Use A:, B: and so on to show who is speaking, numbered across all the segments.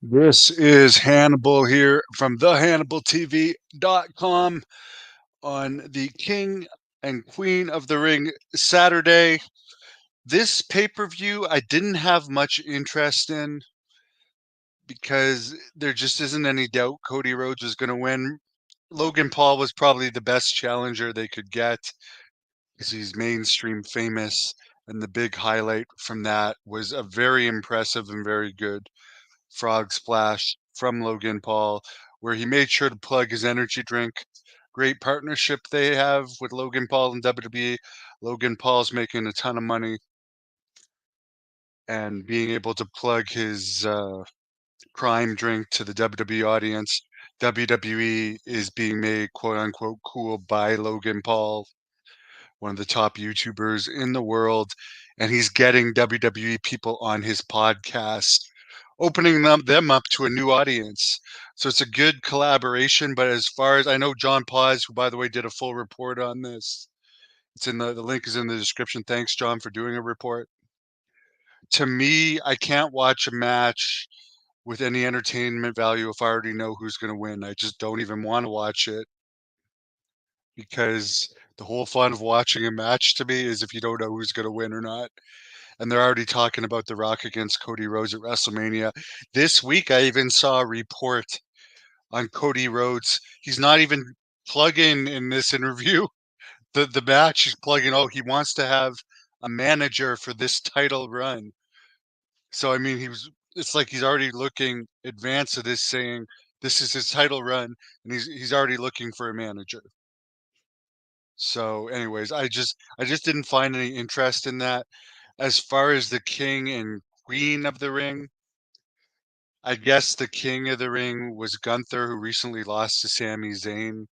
A: This is Hannibal here from thehannibaltv.com on the King and Queen of the Ring Saturday. This pay-per-view I didn't have much interest in because there just isn't any doubt Cody Rhodes was going to win. Logan Paul was probably the best challenger they could get because he's mainstream famous, and the big highlight from that was a very impressive and very good frog splash from Logan Paul, where he made sure to plug his energy drink. Great partnership they have with Logan Paul and WWE. Logan Paul's making a ton of money, and being able to plug his crime drink to the WWE audience. WWE is being made quote unquote cool by Logan Paul, one of the top YouTubers in the world, and he's getting WWE people on his podcast, opening them up to a new audience. So it's a good collaboration. But as far as I know, John Paz, who by the way did a full report on this, it's in the link is in the description. Thanks, John, for doing a report. To me, I can't watch a match with any entertainment value if I already know who's going to win. I just don't even want to watch it because the whole fun of watching a match to me is if you don't know who's going to win or not. And they're already talking about The Rock against Cody Rhodes at WrestleMania. This week, I even saw a report on Cody Rhodes. He's not even plugging in this interview the match. He's plugging, oh, he wants to have a manager for this title run. So, I mean, it's like he's already looking advanced to this, saying this is his title run, and he's already looking for a manager. So, anyways, I just didn't find any interest in that. As far as the king and queen of the ring, I guess the king of the ring was Gunther, who recently lost to Sami Zayn.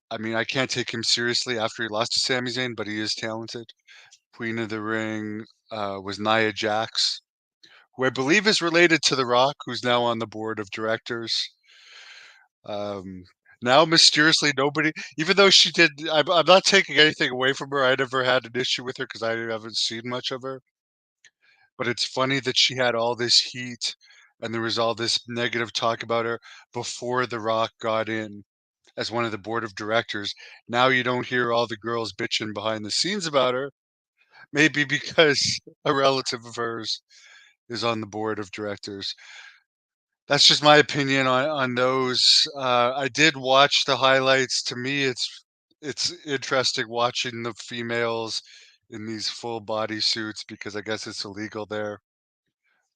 A: I mean, I can't take him seriously after he lost to Sami Zayn, but he is talented. Queen of the ring was Nia Jax, who I believe is related to The Rock, who's now on the board of directors. Um, Now mysteriously nobody, even though she did, I'm not taking anything away from her. I never had an issue with her because I haven't seen much of her. But it's funny that she had all this heat and there was all this negative talk about her before The Rock got in as one of the board of directors. Now you don't hear all the girls bitching behind the scenes about her. Maybe because a relative of hers is on the board of directors. That's just my opinion on those. I did watch the highlights. To me, it's interesting watching the females in these full body suits because I guess it's illegal there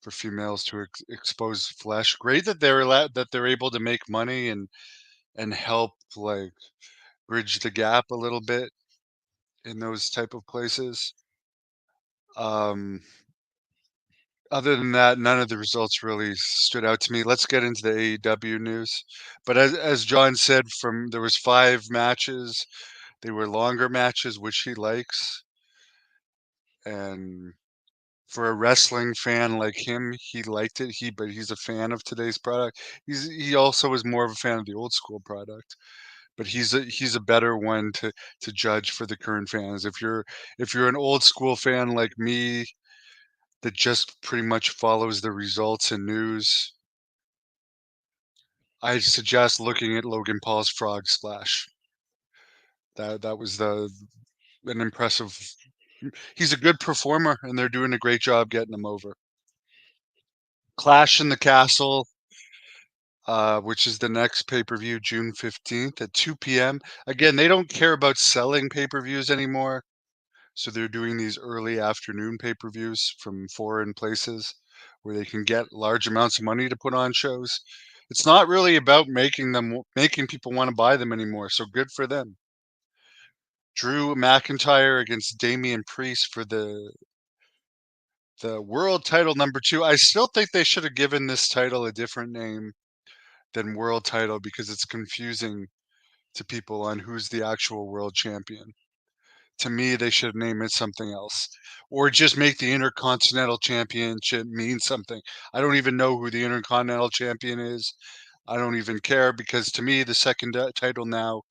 A: for females to expose flesh. Great that they're able to make money and help like bridge the gap a little bit in those type of places. Um, Other than that, none of the results really stood out to me. Let's get into the AEW news. But as John said, from there was 5 matches. They were longer matches, which he likes. And for a wrestling fan like him, he liked it. But he's a fan of today's product. He also is more of a fan of the old school product. But he's a better one to judge for the current fans. If you're an old school fan like me that just pretty much follows the results and news, I suggest looking at Logan Paul's frog splash. That was the an impressive. He's a good performer, and they're doing a great job getting him over. Clash in the Castle, which is the next pay-per-view, June 15th at 2 p.m. Again, they don't care about selling pay-per-views anymore, so they're doing these early afternoon pay-per-views from foreign places where they can get large amounts of money to put on shows. It's not really about making people want to buy them anymore, so good for them. Drew McIntyre against Damian Priest for the world title number 2. I still think they should have given this title a different name than world title because it's confusing to people on who's the actual world champion. To me, they should name it something else or just make the Intercontinental Championship mean something. I don't even know who the Intercontinental Champion is. I don't even care because to me, the second title now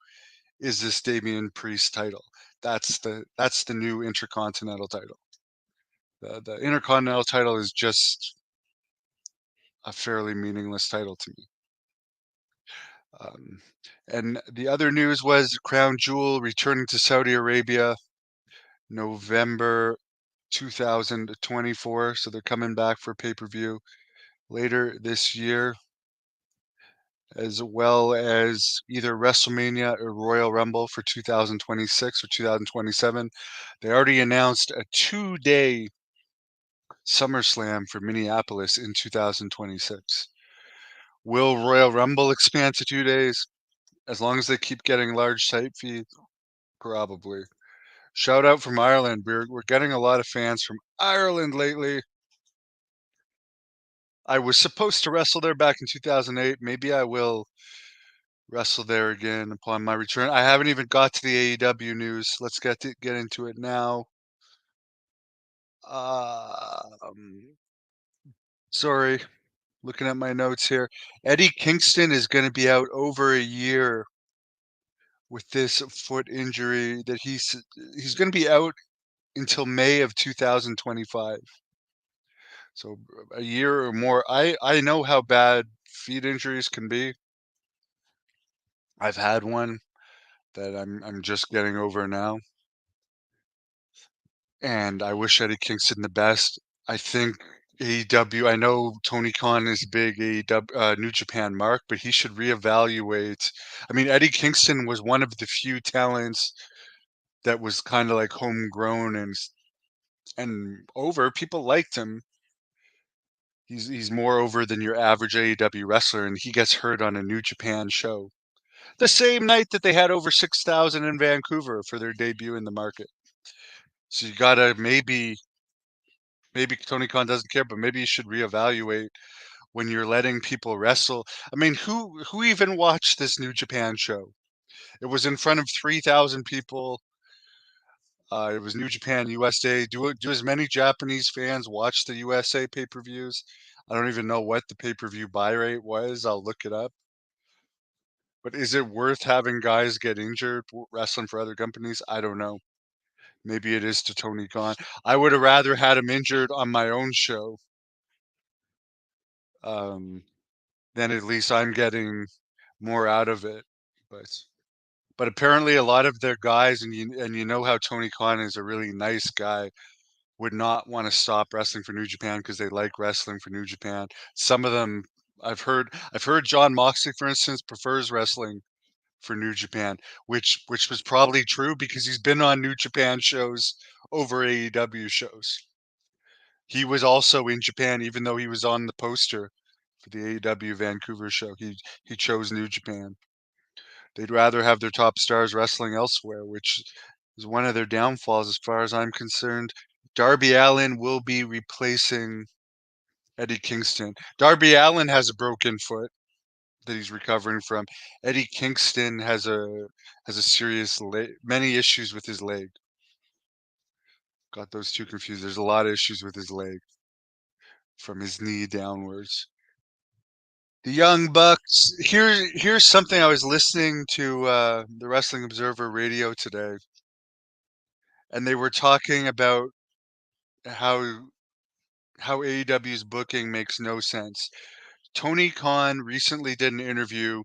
A: is this Damian Priest title. That's the new Intercontinental title. The Intercontinental title is just a fairly meaningless title to me. Um, and the other news was Crown Jewel returning to Saudi Arabia November 2024. So they're coming back for pay-per-view later this year, as well as either WrestleMania or Royal Rumble for 2026 or 2027. They already announced a 2-day SummerSlam for Minneapolis in 2026. Will Royal Rumble expand to 2 days? As long as they keep getting large site fees, probably. Shout out from Ireland. We're getting a lot of fans from Ireland lately. I was supposed to wrestle there back in 2008. Maybe I will wrestle there again upon my return. I haven't even got to the AEW news. Let's get into it now. Um, Sorry, looking at my notes here. Eddie Kingston is going to be out over a year with this foot injury that he's going to be out until May of 2025. So a year or more. I know how bad feet injuries can be. I've had one that I'm just getting over now, and I wish Eddie Kingston the best. I think AEW. I know Tony Khan is big AEW New Japan mark, but he should reevaluate. I mean, Eddie Kingston was one of the few talents that was kind of like homegrown and over. People liked him. He's more over than your average AEW wrestler, and he gets hurt on a New Japan show. The same night that they had over 6,000 in Vancouver for their debut in the market. So you gotta maybe Tony Khan doesn't care, but maybe you should reevaluate when you're letting people wrestle. I mean, who even watched this New Japan show? It was in front of 3,000 people. It was New Japan USA. Do as many Japanese fans watch the USA pay-per-views? I don't even know what the pay-per-view buy rate was. I'll look it up. But is it worth having guys get injured wrestling for other companies? I don't know. Maybe it is to Tony Khan. I would have rather had him injured on my own show. Um, then at least I'm getting more out of it. But but apparently a lot of their guys, and you know how Tony Khan is a really nice guy, would not want to stop wrestling for New Japan because they like wrestling for New Japan. Some of them I've heard John Moxley, for instance, prefers wrestling for New Japan, which was probably true because he's been on New Japan shows over AEW shows. He was also in Japan, even though he was on the poster for the AEW Vancouver show. He chose New Japan. They'd rather have their top stars wrestling elsewhere, which is one of their downfalls as far as I'm concerned. Darby Allin will be replacing Eddie Kingston. Darby Allin has a broken foot that he's recovering from. Eddie Kingston has a serious many issues with his leg. Got those two confused. There's a lot of issues with his leg from his knee downwards. The Young Bucks. Here's something I was listening to the Wrestling Observer radio today, and they were talking about how AEW's booking makes no sense. Tony Khan recently did an interview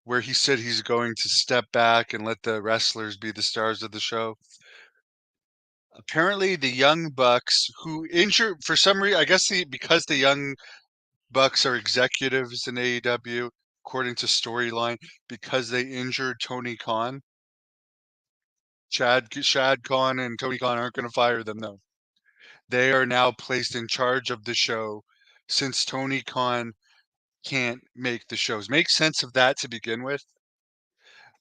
A: where he said he's going to step back and let the wrestlers be the stars of the show. Apparently, the Young Bucks, who injured for some reason, I guess because the Young Bucks are executives in AEW, according to storyline, because they injured Tony Khan. Shad Khan and Tony Khan aren't going to fire them though. They are now placed in charge of the show since Tony Khan can't make the shows. Make sense of that to begin with.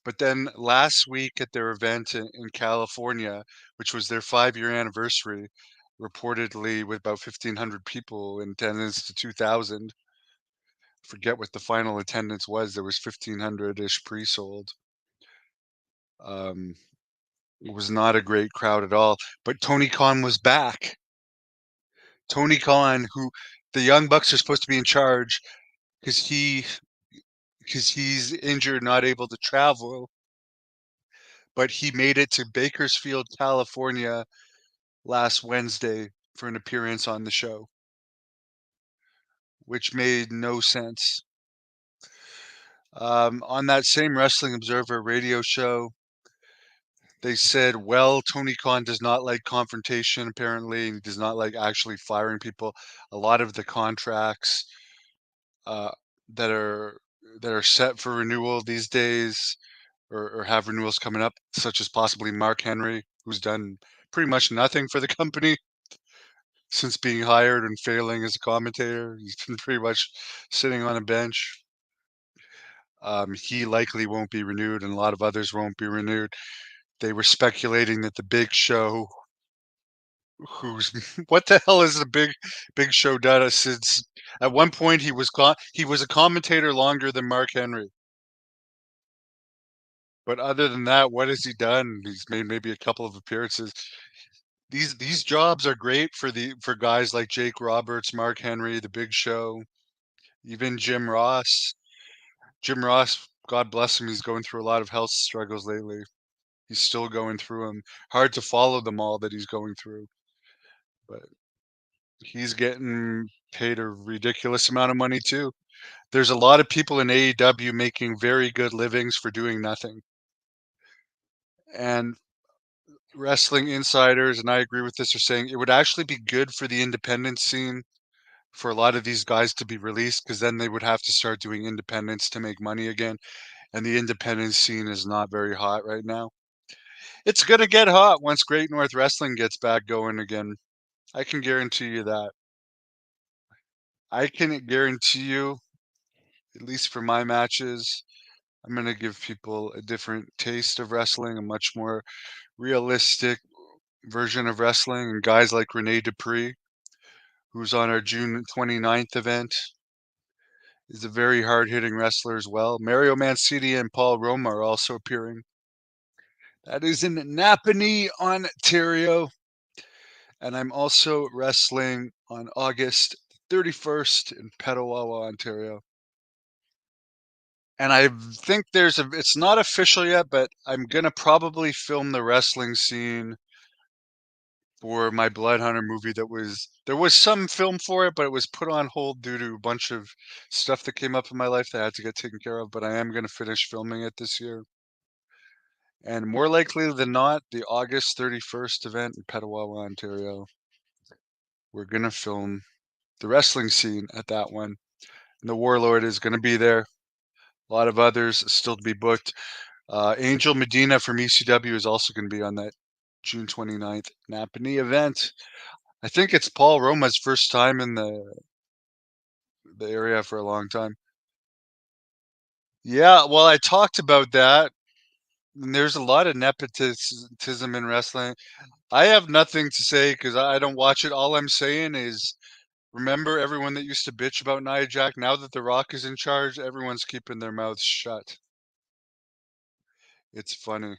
A: But then last week at their event in California, which was their 5-year anniversary, reportedly with about 1,500 people in attendance to 2,000. Forget what the final attendance was. There was 1,500-ish pre-sold. It was not a great crowd at all. But Tony Khan was back. Tony Khan, who the Young Bucks are supposed to be in charge because he's injured, not able to travel, but he made it to Bakersfield, California last Wednesday for an appearance on the show. which made no sense. On that same Wrestling Observer radio show, they said, well, Tony Khan does not like confrontation, apparently, and he does not like actually firing people. A lot of the contracts uh, that are that are set for renewal these days or have renewals coming up, such as possibly Mark Henry, who's done pretty much nothing for the company since being hired and failing as a commentator. He's been pretty much sitting on a bench. He likely won't be renewed, and a lot of others won't be renewed. They were speculating that the Big Show, who's what the hell is the Big Show done since? At one point, he was a commentator longer than Mark Henry. But other than that, what has he done? He's made maybe a couple of appearances. These jobs are great for guys like Jake Roberts, Mark Henry, the Big Show, even Jim Ross. Jim Ross, God bless him, he's going through a lot of health struggles lately. He's still going through them. Hard to follow them all that he's going through, but he's getting paid a ridiculous amount of money too. There's a lot of people in AEW making very good livings for doing nothing. And wrestling insiders, and I agree with this, are saying it would actually be good for the independent scene for a lot of these guys to be released because then they would have to start doing independence to make money again. And the independent scene is not very hot right now. It's going to get hot once Great North Wrestling gets back going again. I can guarantee you that. I can guarantee you, at least for my matches, I'm going to give people a different taste of wrestling, a much more realistic version of wrestling. And guys like Rene Dupree, who's on our June 29th event, is a very hard-hitting wrestler as well. Mario Mancini and Paul Roma are also appearing. That is in Napanee, Ontario. And I'm also wrestling on August 31st in Petawawa, Ontario. And I think it's not official yet, but I'm going to probably film the wrestling scene for my Blood Hunter movie there was some film for it, but it was put on hold due to a bunch of stuff that came up in my life that I had to get taken care of, but I am going to finish filming it this year. And more likely than not, the August 31st event in Petawawa, Ontario, we're going to film the wrestling scene at that one. And the Warlord is going to be there. A lot of others still to be booked. Angel Medina from ECW is also going to be on that June 29th Napanee event. I think it's Paul Roma's first time in the area for a long time. Yeah, well, I talked about that. And there's a lot of nepotism in wrestling. I have nothing to say because I don't watch it. All I'm saying is, remember everyone that used to bitch about Nia Jax? Now that The Rock is in charge, everyone's keeping their mouths shut. It's funny.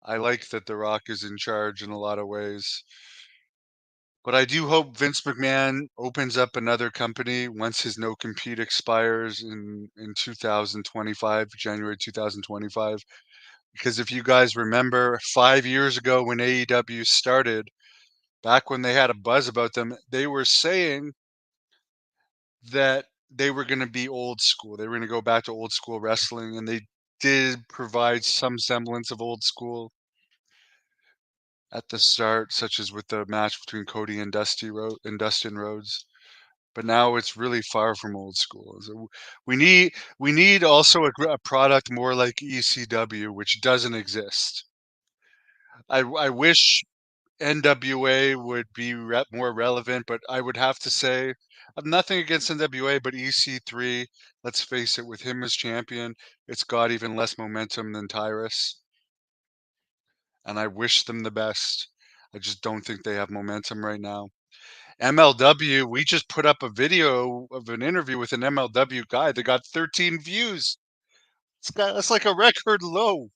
A: I like that The Rock is in charge in a lot of ways. But I do hope Vince McMahon opens up another company once his no compete expires in 2025, January 2025. Because if you guys remember 5 years ago when AEW started, back when they had a buzz about them, they were saying that they were going to be old school. They were going to go back to old school wrestling, and they did provide some semblance of old school at the start, such as with the match between Cody and Dustin Rhodes. But now it's really far from old school. So we need also a product more like ECW, which doesn't exist. I wish NWA would be more relevant, but I would have to say I've nothing against NWA, but EC3, let's face it, with him as champion, it's got even less momentum than Tyrus, and I wish them the best. I just don't think they have momentum right now. MLW, we just put up a video of an interview with an MLW guy that got 13 views. That's like a record low.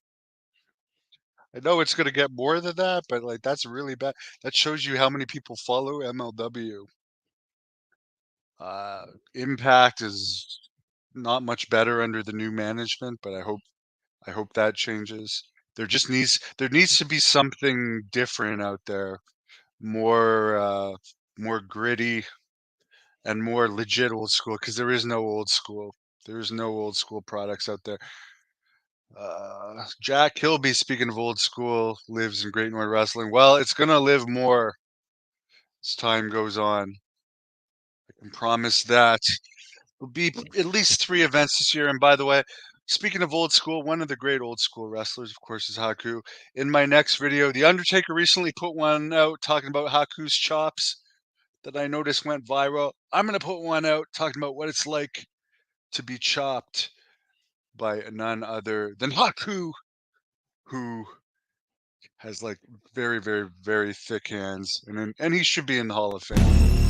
A: I know it's gonna get more than that, but like that's really bad. That shows you how many people follow MLW. Uh, Impact is not much better under the new management, but I hope that changes. There needs to be something different out there, more more gritty, and more legit old school, because there is no old school. There's no old school products out there. Jack Kilby, speaking of old school, lives in Great North Wrestling. Well, it's gonna live more as time goes on. I can promise that. There'll be at least 3 events this year. And by the way, speaking of old school, one of the great old school wrestlers, of course, is Haku. In my next video, The Undertaker recently put one out talking about Haku's chops that I noticed went viral. I'm going to put one out talking about what it's like to be chopped by none other than Haku, who has like very, very, very thick hands, and he should be in the Hall of Fame.